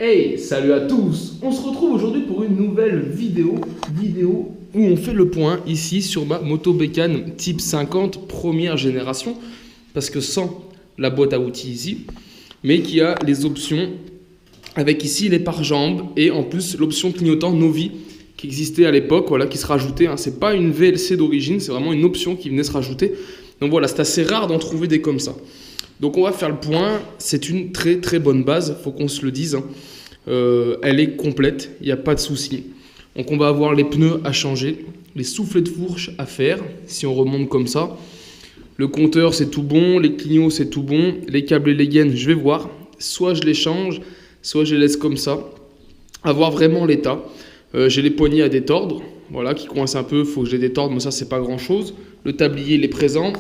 Hey, salut à tous! On se retrouve aujourd'hui pour une nouvelle vidéo où on fait le point ici sur ma moto bécane type 50 première génération, parce que sans la boîte à outils ici, mais qui a les options avec ici les pare-jambes et en plus l'option clignotant Novi qui existait à l'époque, voilà, qui se rajoutait. Hein. C'est pas une VLC d'origine, c'est vraiment une option qui venait se rajouter. Donc voilà, c'est assez rare d'en trouver des comme ça. Donc on va faire le point, c'est une très très bonne base, faut qu'on se le dise. Hein. Elle est complète, il n'y a pas de souci. Donc on va avoir les pneus à changer, les soufflets de fourche à faire, si on remonte comme ça. Le compteur c'est tout bon, les clignots c'est tout bon, les câbles et les gaines je vais voir. Soit je les change, soit je les laisse comme ça. À voir vraiment l'état. J'ai les poignées à détordre, voilà, qui coincent un peu, il faut que je les détorde, mais ça c'est pas grand chose. Le tablier il est présent.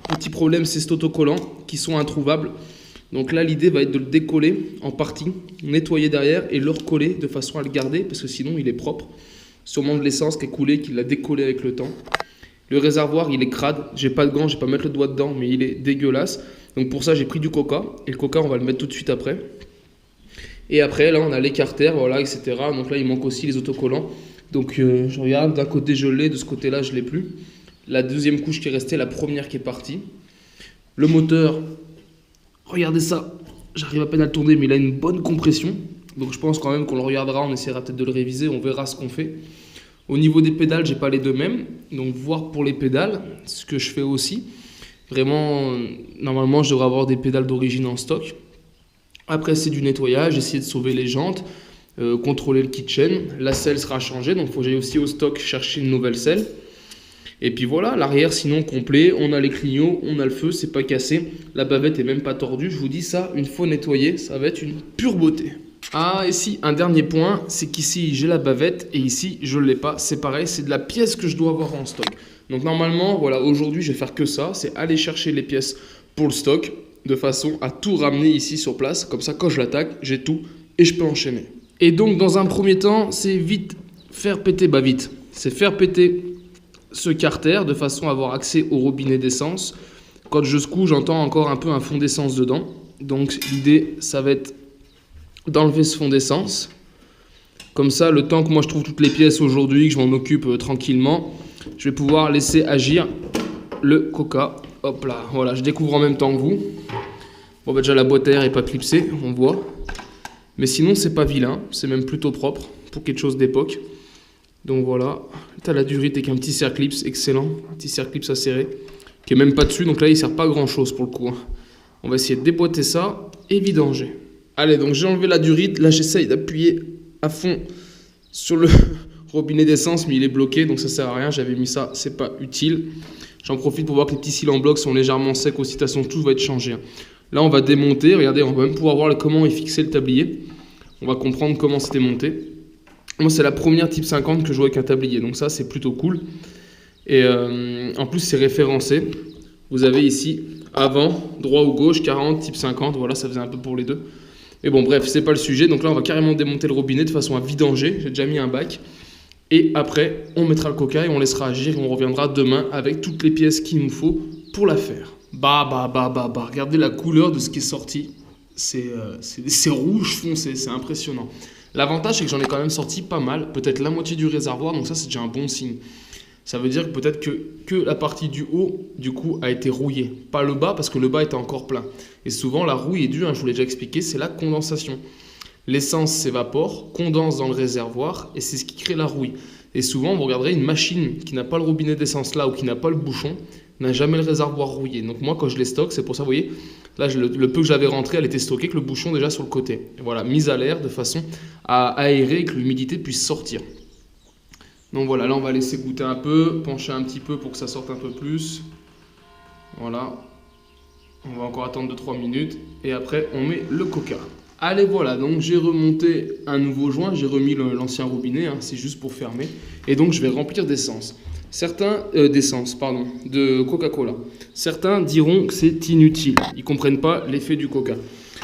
Petit problème, c'est cet autocollant qui sont introuvables. Donc là, l'idée va être de le décoller en partie, nettoyer derrière et le recoller de façon à le garder parce que sinon il est propre. Sûrement de l'essence qui est coulée, qui l'a décollé avec le temps. Le réservoir, il est crade. J'ai pas de gants, je vais pas mettre le doigt dedans, mais il est dégueulasse. Donc pour ça, j'ai pris du coca. Et le coca, on va le mettre tout de suite après. Et après, là, on a l'écarter, voilà, etc. Donc là, il manque aussi les autocollants. Donc je regarde, d'un côté, je l'ai, de ce côté-là, je l'ai plus. La deuxième couche qui est restée, la première qui est partie. Le moteur, regardez ça, j'arrive à peine à le tourner, mais il a une bonne compression. Donc je pense quand même qu'on le regardera, on essaiera peut-être de le réviser, on verra ce qu'on fait. Au niveau des pédales, j'ai pas les deux mêmes. Donc voir pour les pédales, ce que je fais aussi. Vraiment, normalement, je devrais avoir des pédales d'origine en stock. Après, c'est du nettoyage, essayer de sauver les jantes, contrôler le kitchen. La selle sera changée, donc il faut que j'aille aussi au stock chercher une nouvelle selle. Et puis voilà, l'arrière sinon complet, on a les clignots, on a le feu, c'est pas cassé. La bavette est même pas tordue, je vous dis ça, une fois nettoyée, ça va être une pure beauté. Ah, ici, un dernier point, c'est qu'ici j'ai la bavette et ici je l'ai pas. C'est pareil, c'est de la pièce que je dois avoir en stock. Donc normalement, voilà, aujourd'hui je vais faire que ça, c'est aller chercher les pièces pour le stock, de façon à tout ramener ici sur place. Comme ça, quand je l'attaque, j'ai tout et je peux enchaîner. Et donc dans un premier temps, c'est vite faire péter, c'est faire péter ce carter de façon à avoir accès au robinet d'essence. Quand je secoue, j'entends encore un peu un fond d'essence dedans. Donc l'idée, ça va être d'enlever ce fond d'essence. Comme ça, le temps que moi je trouve toutes les pièces aujourd'hui, que je m'en occupe tranquillement, je vais pouvoir laisser agir le coca. Hop là, voilà, je découvre en même temps que vous. Bon, bah déjà la boîte à air n'est pas clipsée, on voit. Mais sinon, c'est pas vilain, c'est même plutôt propre pour quelque chose d'époque. Donc voilà, tu as la durite avec un petit circlips, excellent, un petit circlips à serrer, qui est même pas dessus, donc là il sert pas à grand chose pour le coup. On va essayer de déboîter ça et vidanger. Allez, donc j'ai enlevé la durite, là j'essaye d'appuyer à fond sur le robinet d'essence, mais il est bloqué, donc ça sert à rien, j'avais mis ça, c'est pas utile. J'en profite pour voir que les petits cils en bloc sont légèrement secs aussi, de toute façon tout va être changé. Là on va démonter, regardez, on va même pouvoir voir comment est fixé le tablier. On va comprendre comment c'était monté. Moi, c'est la première type 50 que je joue avec un tablier, donc ça, c'est plutôt cool. Et en plus, c'est référencé. Vous avez ici, avant, droit ou gauche, 40, type 50, voilà, ça faisait un peu pour les deux. Mais bon, bref, c'est pas le sujet. Donc là, on va carrément démonter le robinet de façon à vidanger. J'ai déjà mis un bac. Et après, on mettra le coca et on laissera agir. Et on reviendra demain avec toutes les pièces qu'il nous faut pour la faire. Regardez la couleur de ce qui est sorti. C'est rouge foncé, c'est impressionnant. L'avantage, c'est que j'en ai quand même sorti pas mal, peut-être la moitié du réservoir, donc ça, c'est déjà un bon signe. Ça veut dire que peut-être que la partie du haut, du coup, a été rouillée. Pas le bas, parce que le bas était encore plein. Et souvent, la rouille est due, je vous l'ai déjà expliqué, c'est la condensation. L'essence s'évapore, condense dans le réservoir, et c'est ce qui crée la rouille. Et souvent, vous regarderez une machine qui n'a pas le robinet d'essence là, ou qui n'a pas le bouchon, n'a jamais le réservoir rouillé. Donc moi, quand je les stocke, c'est pour ça, vous voyez, là, le peu que j'avais rentré, elle était stockée avec le bouchon déjà sur le côté. Et voilà, mise à l'air de façon à aérer et que l'humidité puisse sortir. Donc voilà, là, on va laisser goûter un peu, pencher un petit peu pour que ça sorte un peu plus. Voilà. On va encore attendre 2-3 minutes. Et après, on met le coca. Allez, voilà, donc j'ai remonté un nouveau joint, j'ai remis l'ancien robinet, hein, c'est juste pour fermer. Et donc, je vais remplir d'essence. De Coca-Cola. Certains diront que c'est inutile. Ils ne comprennent pas l'effet du coca.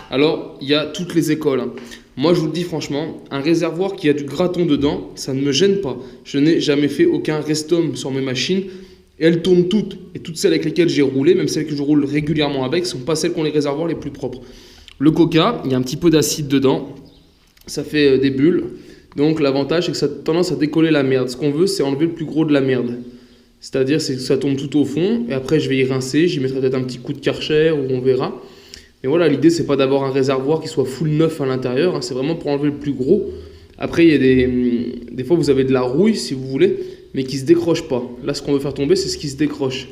Alors, il y a toutes les écoles. Hein. Moi, je vous le dis franchement, un réservoir qui a du graton dedans, ça ne me gêne pas. Je n'ai jamais fait aucun restom sur mes machines. Et elles tournent toutes. Et toutes celles avec lesquelles j'ai roulé, même celles que je roule régulièrement avec, ne sont pas celles qui ont les réservoirs les plus propres. Le coca, il y a un petit peu d'acide dedans. ça fait des bulles. Donc l'avantage c'est que ça a tendance à décoller la merde. Ce qu'on veut c'est enlever le plus gros de la merde. C'est-à-dire c'est que ça tombe tout au fond et après je vais y rincer, j'y mettrai peut-être un petit coup de Karcher ou on verra. Mais voilà, l'idée c'est pas d'avoir un réservoir qui soit full neuf à l'intérieur, hein, c'est vraiment pour enlever le plus gros. Après il y a des fois vous avez de la rouille si vous voulez, mais qui se décroche pas. Là ce qu'on veut faire tomber c'est ce qui se décroche.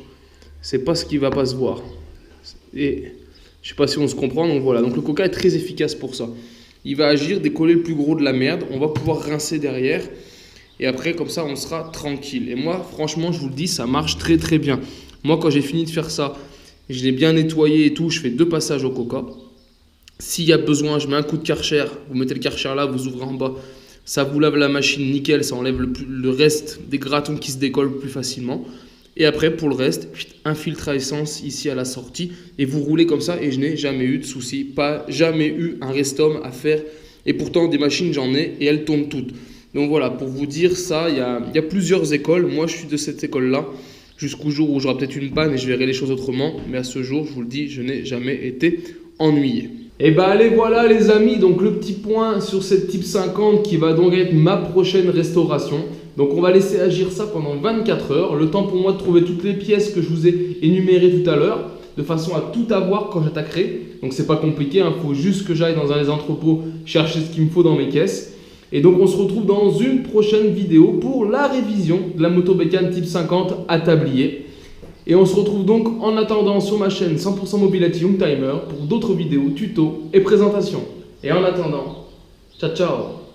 C'est pas ce qui va pas se voir. Et je sais pas si on se comprend, donc voilà. Donc le coca est très efficace pour ça. Il va agir, décoller le plus gros de la merde, on va pouvoir rincer derrière. Et après, comme ça, on sera tranquille. Et moi, franchement, je vous le dis, ça marche très très bien. Moi, quand j'ai fini de faire ça, je l'ai bien nettoyé et tout, je fais 2 passages au coca. S'il y a besoin, je mets un coup de Karcher. Vous mettez le Karcher là, vous ouvrez en bas. Ça vous lave la machine nickel, ça enlève le reste des gratons qui se décollent plus facilement. Et après, pour le reste, un filtre à essence ici à la sortie. Et vous roulez comme ça et je n'ai jamais eu de soucis. Pas jamais eu un restom à faire. Et pourtant, des machines, j'en ai et elles tournent toutes. Donc voilà, pour vous dire ça, il y a plusieurs écoles. Moi, je suis de cette école-là. Jusqu'au jour où j'aurai peut-être une panne et je verrai les choses autrement. Mais à ce jour, je vous le dis, je n'ai jamais été ennuyé. Et bah allez, voilà les amis, donc le petit point sur cette Type 50 qui va donc être ma prochaine restauration. Donc on va laisser agir ça pendant 24 heures, le temps pour moi de trouver toutes les pièces que je vous ai énumérées tout à l'heure, de façon à tout avoir quand j'attaquerai. Donc c'est pas compliqué, il faut juste que j'aille dans un des entrepôts chercher ce qu'il me faut dans mes caisses. Et donc on se retrouve dans une prochaine vidéo pour la révision de la moto Bécane Type 50 à tablier. Et on se retrouve donc en attendant sur ma chaîne 100% Mobility Youngtimer pour d'autres vidéos, tutos et présentations. Et en attendant, ciao ciao!